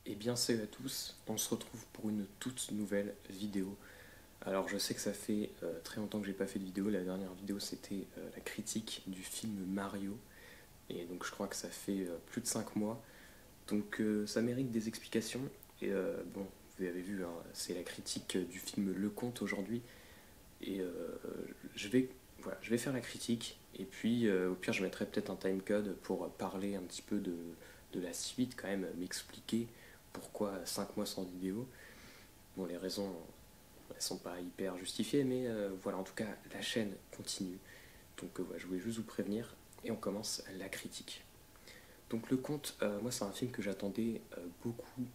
Et bien salut à tous, on se retrouve pour une toute nouvelle vidéo. Alors je sais que ça fait très longtemps que j'ai pas fait de vidéo, la dernière vidéo c'était la critique du film Mario, et donc je crois que ça fait plus de 5 mois, donc ça mérite des explications, et bon, vous avez vu, hein, c'est la critique du film Le Comte aujourd'hui, et je vais, voilà, je vais faire la critique, et puis au pire je mettrai peut-être un timecode pour parler un petit peu de la suite quand même, m'expliquer pourquoi 5 mois sans vidéo. Bon, les raisons, elles sont pas hyper justifiées, mais voilà, en tout cas, la chaîne continue. Donc voilà, je voulais juste vous prévenir, et on commence la critique. Donc Le Comte, moi c'est un film que j'attendais beaucoup,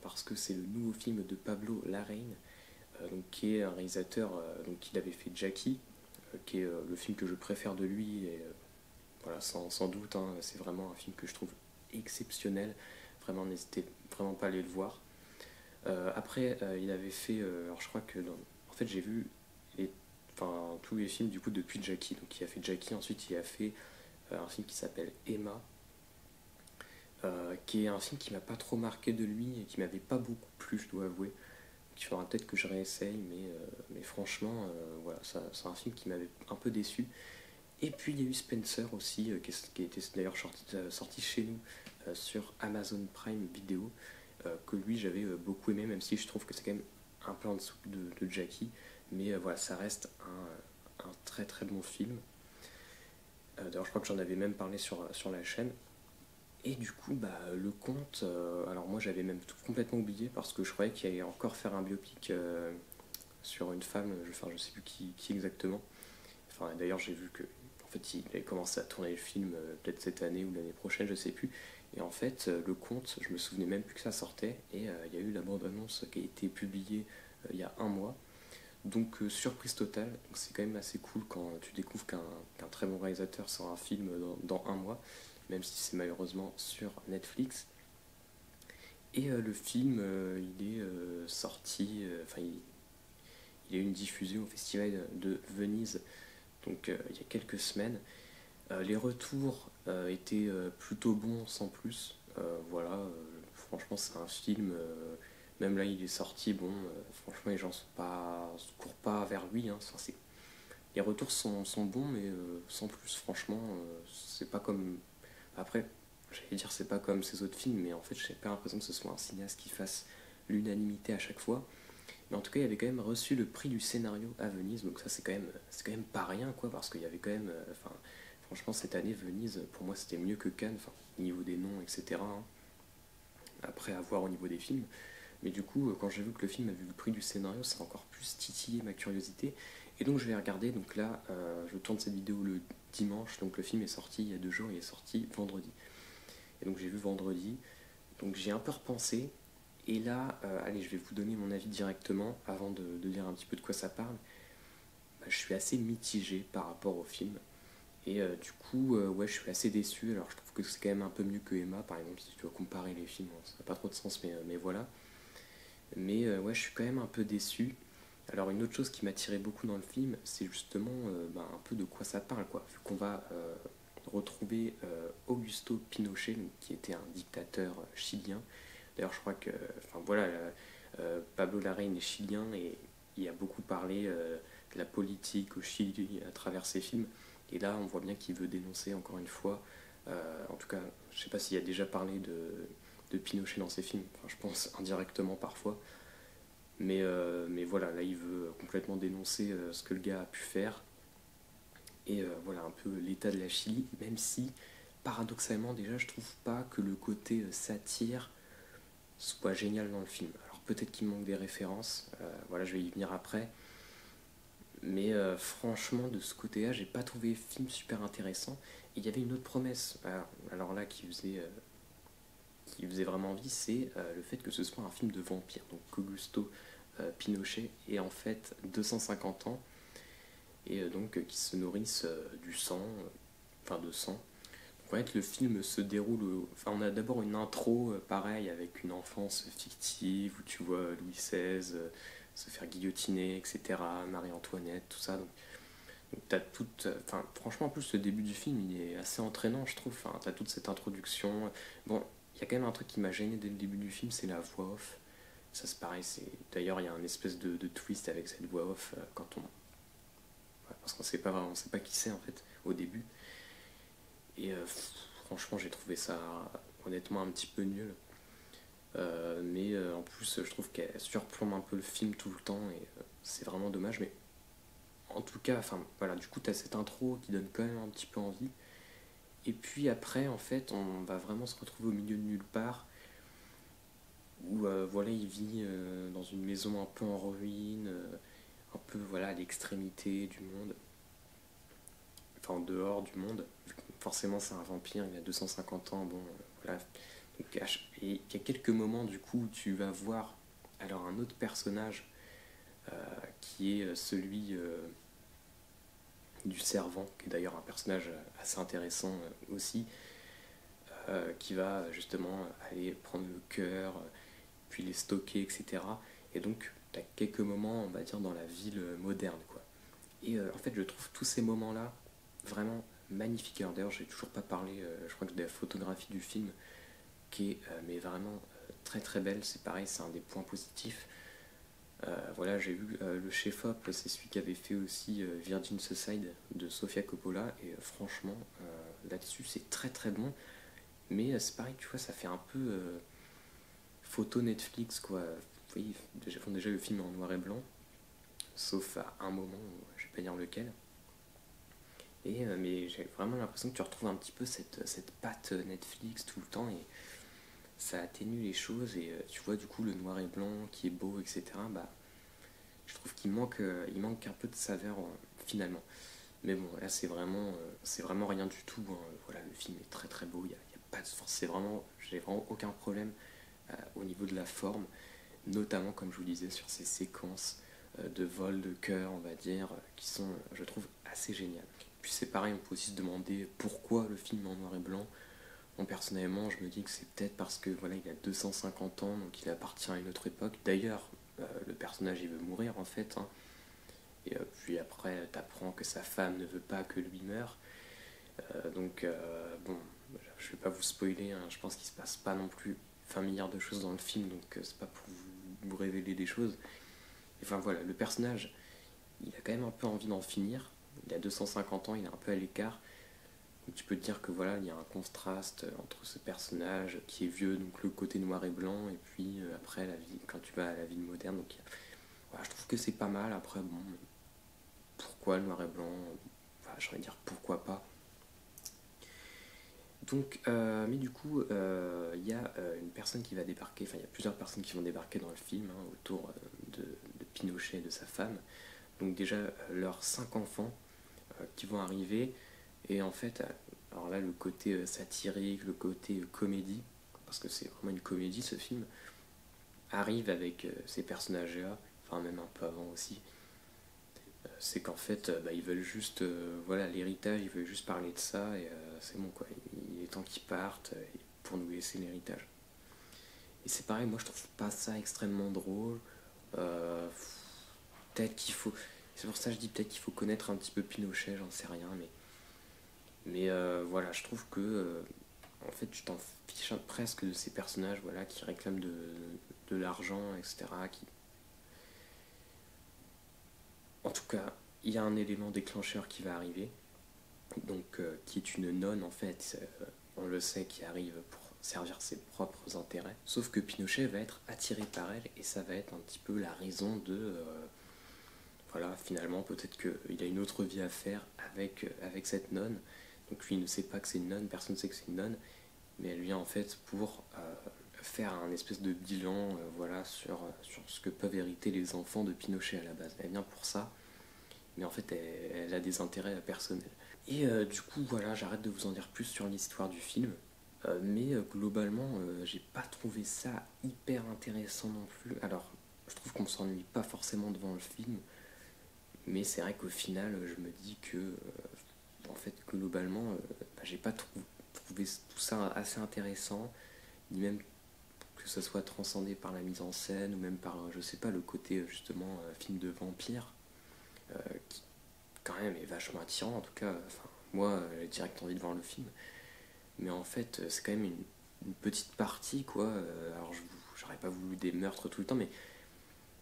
parce que c'est le nouveau film de Pablo Larraín, donc, qui est un réalisateur, donc, il avait fait Jackie, qui est le film que je préfère de lui, et voilà, sans doute, hein, c'est vraiment un film que je trouve exceptionnel. Vraiment, n'hésitez vraiment pas à aller le voir. Après, il avait fait. Alors, je crois que. En fait, j'ai vu les, enfin, tous les films du coup depuis Jackie. Donc, il a fait Jackie, ensuite, il a fait un film qui s'appelle Emma, qui est un film qui m'a pas trop marqué de lui et qui m'avait pas beaucoup plu, je dois avouer. Il faudra peut-être que je réessaye, mais franchement, voilà, c'est un film qui m'avait un peu déçu. Et puis il y a eu Spencer aussi, qui était d'ailleurs sorti chez nous sur Amazon Prime Video, que lui j'avais beaucoup aimé, même si je trouve que c'est quand même un peu en dessous de Jackie, mais voilà, ça reste un très très bon film. D'ailleurs, je crois que j'en avais même parlé sur la chaîne. Et du coup, bah, le conte, alors moi j'avais même tout complètement oublié parce que je croyais qu'il allait encore faire un biopic sur une femme, enfin je sais plus qui exactement. Enfin, d'ailleurs, j'ai vu que en fait, il avait commencé à tourner le film peut-être cette année ou l'année prochaine, je sais plus. Et en fait, le conte, je me souvenais même plus que ça sortait. Et il y a eu la bande-annonce qui a été publiée il y a un mois. Donc, surprise totale. Donc, c'est quand même assez cool quand tu découvres qu'un très bon réalisateur sort un film dans un mois, même si c'est malheureusement sur Netflix. Et le film, il est sorti, enfin, il y a eu une diffusion au Festival de Venise, donc il y a quelques semaines. Les retours étaient plutôt bons sans plus. Voilà, franchement c'est un film, même là il est sorti, bon, franchement les gens courent pas vers lui. Hein. Enfin, les retours sont bons, mais sans plus, franchement, c'est pas comme... Après, j'allais dire c'est pas comme ces autres films, mais en fait j'ai pas l'impression que ce soit un cinéaste qui fasse l'unanimité à chaque fois. Mais en tout cas, il avait quand même reçu le prix du scénario à Venise, donc ça c'est quand même pas rien, quoi, parce qu'il y avait quand même, enfin, franchement cette année Venise, pour moi c'était mieux que Cannes, enfin, au niveau des noms, etc. Hein. Après à voir au niveau des films, mais du coup, quand j'ai vu que le film avait eu le prix du scénario, ça a encore plus titillé ma curiosité, et donc je vais regarder. Donc là, je tourne cette vidéo le dimanche, donc le film est sorti il y a 2 jours, il est sorti vendredi, et donc j'ai vu vendredi, donc j'ai un peu repensé. Et là, allez, je vais vous donner mon avis directement avant de dire un petit peu de quoi ça parle. Bah, je suis assez mitigé par rapport au film. Et du coup, ouais, je suis assez déçu. Alors, je trouve que c'est quand même un peu mieux que Emma, par exemple, si tu dois comparer les films. Bon, ça n'a pas trop de sens, mais voilà. Mais ouais, je suis quand même un peu déçu. Alors, une autre chose qui m'a tiré beaucoup dans le film, c'est justement bah, un peu de quoi ça parle, quoi. Vu qu'on va retrouver Augusto Pinochet, donc, qui était un dictateur chilien. D'ailleurs, je crois que, enfin voilà, Pablo Larraín est chilien et il a beaucoup parlé de la politique au Chili à travers ses films. Et là, on voit bien qu'il veut dénoncer encore une fois. En tout cas, je ne sais pas s'il a déjà parlé de Pinochet dans ses films. Enfin, je pense indirectement parfois. Mais voilà, là, il veut complètement dénoncer ce que le gars a pu faire. Et voilà un peu l'état de la Chili, même si paradoxalement déjà je trouve pas que le côté satire soit génial dans le film. Alors peut-être qu'il manque des références, voilà, je vais y venir après, mais franchement de ce côté-là j'ai pas trouvé le film super intéressant. Et il y avait une autre promesse, alors là qui faisait vraiment envie, c'est le fait que ce soit un film de vampire. Donc Augusto Pinochet est en fait 250 ans, et donc qui se nourrissent du sang, enfin de sang. En fait, le film se déroule. Enfin, on a d'abord une intro, pareil, avec une enfance fictive où tu vois Louis XVI se faire guillotiner, etc. Marie-Antoinette, tout ça. Donc t'as toute. Enfin, franchement, en plus, le début du film, il est assez entraînant, je trouve. Enfin, t'as toute cette introduction. Bon, il y a quand même un truc qui m'a gêné dès le début du film, c'est la voix off. Ça c'est pareil, d'ailleurs il y a un espèce de twist avec cette voix off quand on... Ouais, parce qu'on sait pas vraiment, on sait pas qui c'est en fait au début. Et franchement j'ai trouvé ça honnêtement un petit peu nul. Mais en plus je trouve qu'elle surplombe un peu le film tout le temps et c'est vraiment dommage. Mais en tout cas, enfin voilà, du coup t'as cette intro qui donne quand même un petit peu envie. Et puis après en fait on va vraiment se retrouver au milieu de nulle part où voilà il vit dans une maison un peu en ruine, un peu voilà à l'extrémité du monde, enfin en dehors du monde. Forcément c'est un vampire, il a 250 ans, bon voilà. Donc, et il y a quelques moments du coup où tu vas voir alors un autre personnage qui est celui du servant, qui est d'ailleurs un personnage assez intéressant aussi, qui va justement aller prendre le cœur, puis les stocker, etc. Et donc, tu as quelques moments, on va dire, dans la ville moderne, quoi. Et en fait, je trouve tous ces moments-là vraiment magnifiques. Alors, d'ailleurs, j'ai toujours pas parlé, je crois que de la photographie du film, qui est mais vraiment très très belle. C'est pareil, c'est un des points positifs. Voilà, j'ai vu le chef-op, c'est celui qui avait fait aussi Virgin Suicide de Sofia Coppola, et franchement, là-dessus, c'est très très bon. Mais c'est pareil, tu vois, ça fait un peu photo Netflix, quoi. Vous voyez, ils font déjà le film en noir et blanc, sauf à un moment, je vais pas dire lequel. Et, mais j'ai vraiment l'impression que tu retrouves un petit peu cette patte Netflix tout le temps, et ça atténue les choses, et tu vois, du coup, le noir et blanc qui est beau, etc., bah, je trouve il manque un peu de saveur finalement. Mais bon, là, c'est vraiment rien du tout, hein. Voilà, le film est très très beau, il y a pas de force, j'ai vraiment aucun problème au niveau de la forme, notamment comme je vous disais sur ces séquences de vol de cœur, on va dire, qui sont, je trouve, assez géniales. Puis c'est pareil, on peut aussi se demander pourquoi le film est en noir et blanc. Bon, personnellement, je me dis que c'est peut-être parce que voilà, il a 250 ans, donc il appartient à une autre époque. D'ailleurs, le personnage il veut mourir en fait, hein. Et puis après, t'apprends que sa femme ne veut pas que lui meure. Donc bon, je vais pas vous spoiler, hein. Je pense qu'il se passe pas non plus 20 milliards de choses dans le film, donc c'est pas pour vous révéler des choses. Enfin voilà, le personnage, il a quand même un peu envie d'en finir. Il a 250 ans, il est un peu à l'écart. Donc tu peux te dire que voilà, il y a un contraste entre ce personnage qui est vieux, donc le côté noir et blanc, et puis après la vie, quand tu vas à la ville moderne. Donc voilà, je trouve que c'est pas mal. Après, bon, pourquoi le noir et blanc? Enfin, j'ai envie de dire pourquoi pas. Donc, mais du coup, il y a une personne qui va débarquer, enfin il y a plusieurs personnes qui vont débarquer dans le film, hein, autour de Pinochet et de sa femme. Donc déjà, leurs 5 enfants qui vont arriver, et en fait, alors là, le côté satirique, le côté comédie, parce que c'est vraiment une comédie ce film, arrive avec ces personnages-là, enfin même un peu avant aussi. C'est qu'en fait, bah, ils veulent juste, voilà, l'héritage, ils veulent juste parler de ça, et c'est bon quoi, il est temps qu'ils partent pour nous laisser l'héritage. Et c'est pareil, moi je trouve pas ça extrêmement drôle. Euh, Peut-être qu'il faut, c'est pour ça que je dis peut-être qu'il faut connaître un petit peu Pinochet, j'en sais rien, mais voilà, je trouve que en fait tu t'en fiches presque de ces personnages, voilà, qui réclament de l'argent, etc. En tout cas, il y a un élément déclencheur qui va arriver, donc qui est une nonne en fait, on le sait, qui arrive pour servir ses propres intérêts. Sauf que Pinochet va être attiré par elle, et ça va être un petit peu la raison de voilà, finalement peut-être qu'il a une autre vie à faire avec cette nonne. Donc lui il ne sait pas que c'est une nonne, personne ne sait que c'est une nonne, mais elle vient en fait pour faire un espèce de bilan, voilà, sur ce que peuvent hériter les enfants de Pinochet à la base. Elle vient pour ça, mais en fait elle a des intérêts personnels. Et du coup voilà, j'arrête de vous en dire plus sur l'histoire du film. Mais globalement, j'ai pas trouvé ça hyper intéressant non plus. Alors, je trouve qu'on s'ennuie pas forcément devant le film, mais c'est vrai qu'au final, je me dis que, en fait, globalement, bah, j'ai pas trouvé tout ça assez intéressant, ni même que ce soit transcendé par la mise en scène, ou même par, je sais pas, le côté justement film de vampire, qui quand même est vachement attirant. En tout cas, enfin, moi, j'ai direct envie de voir le film, mais en fait, c'est quand même une petite partie, quoi. Alors j'aurais pas voulu des meurtres tout le temps, mais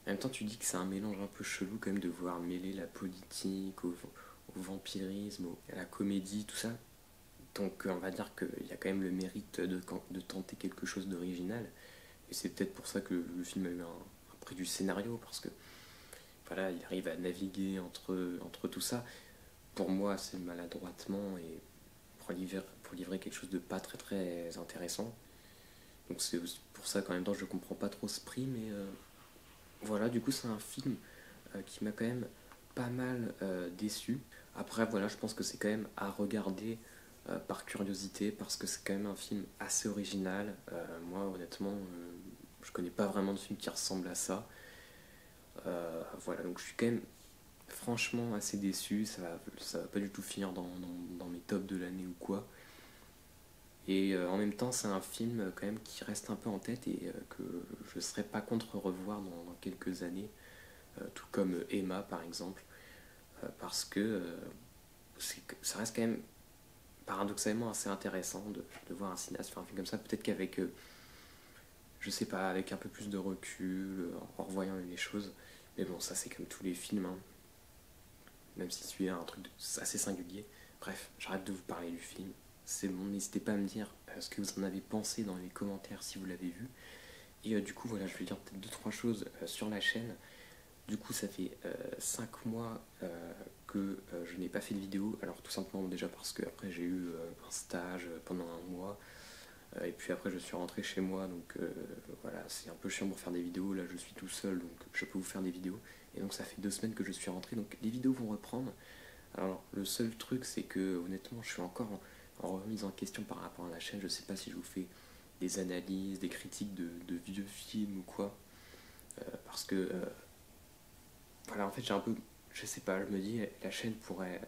en même temps tu dis que c'est un mélange un peu chelou quand même de voir mêler la politique au vampirisme, à la comédie, tout ça. Donc on va dire qu'il y a quand même le mérite de tenter quelque chose d'original. Et c'est peut-être pour ça que le film a eu un prix du scénario, parce que voilà, il arrive à naviguer entre tout ça. Pour moi, c'est maladroitement et pour livrer quelque chose de pas très très intéressant. Donc c'est pour ça qu'en même temps je comprends pas trop ce prix, mais voilà, du coup c'est un film qui m'a quand même pas mal déçu. Après voilà, je pense que c'est quand même à regarder par curiosité, parce que c'est quand même un film assez original. Moi honnêtement, je connais pas vraiment de film qui ressemble à ça. Voilà, donc je suis quand même franchement assez déçu. Ça va pas du tout finir dans mes tops de l'année ou quoi. Et en même temps, c'est un film quand même qui reste un peu en tête et que je serais pas contre revoir dans quelques années, tout comme Emma par exemple, parce que ça reste quand même paradoxalement assez intéressant de voir un cinéaste faire un film comme ça. Peut-être qu'avec, je sais pas, avec un peu plus de recul, en revoyant les choses. Mais bon, ça c'est comme tous les films, hein, même si celui-là est un truc assez singulier. Bref, j'arrête de vous parler du film. C'est bon, n'hésitez pas à me dire ce que vous en avez pensé dans les commentaires si vous l'avez vu. Et du coup, voilà, je vais dire peut-être deux trois choses sur la chaîne. Du coup, ça fait 5 mois que je n'ai pas fait de vidéo. Alors, tout simplement déjà parce que après j'ai eu un stage pendant un mois. Et puis après, je suis rentré chez moi. Donc voilà, c'est un peu chiant pour faire des vidéos. Là, je suis tout seul, donc je peux vous faire des vidéos. Et donc, ça fait 2 semaines que je suis rentré. Donc, les vidéos vont reprendre. Alors, le seul truc, c'est que honnêtement, je suis encore en remise en question par rapport à la chaîne. Je sais pas si je vous fais des analyses, des critiques de vieux films ou quoi. Parce que, voilà, en fait, j'ai un peu. Je sais pas, je me dis, la chaîne pourrait.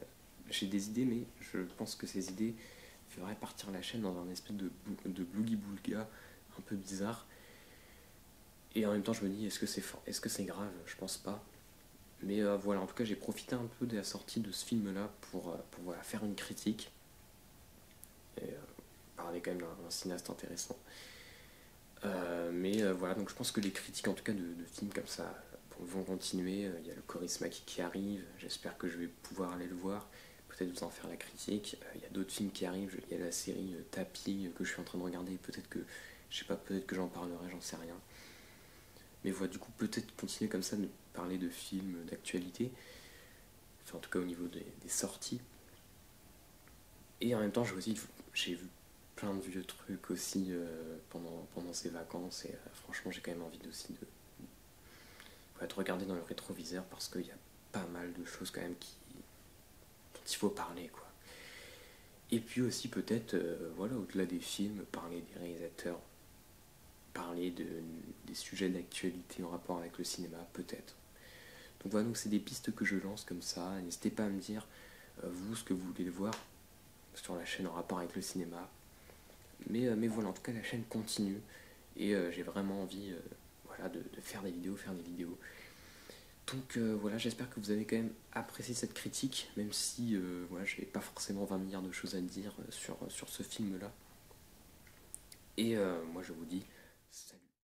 J'ai des idées, mais je pense que ces idées feraient partir la chaîne dans un espèce de boogie-boulga un peu bizarre. Et en même temps, je me dis, est-ce que c'est grave? Je pense pas. Mais voilà, en tout cas, j'ai profité un peu de la sortie de ce film-là pour voilà, faire une critique. Et parler quand même d'un cinéaste intéressant. Mais voilà, donc je pense que les critiques en tout cas de films comme ça vont continuer. Il y a le Korismaki qui arrive, j'espère que je vais pouvoir aller le voir, peut-être vous en faire la critique. Il y a d'autres films qui arrivent, il y a la série Tapis que je suis en train de regarder, peut-être que, je sais pas, peut-être que j'en parlerai, j'en sais rien. Mais voilà, du coup, peut-être continuer comme ça de parler de films d'actualité, enfin en tout cas au niveau des sorties. Et en même temps, j'ai vu plein de vieux trucs aussi pendant ces vacances. Et franchement, j'ai quand même envie aussi de regarder dans le rétroviseur, parce qu'il y a pas mal de choses quand même dont il faut parler, quoi. Et puis aussi peut-être, voilà, au-delà des films, parler des réalisateurs, parler des sujets d'actualité en rapport avec le cinéma, peut-être. Donc voilà, donc c'est des pistes que je lance comme ça. N'hésitez pas à me dire, vous, ce que vous voulez voir sur la chaîne en rapport avec le cinéma. Mais voilà, en tout cas, la chaîne continue. Et j'ai vraiment envie voilà, de faire des vidéos, faire des vidéos. Donc voilà, j'espère que vous avez quand même apprécié cette critique, même si voilà, j'ai pas forcément 20 milliards de choses à dire sur ce film-là. Et moi, je vous dis salut.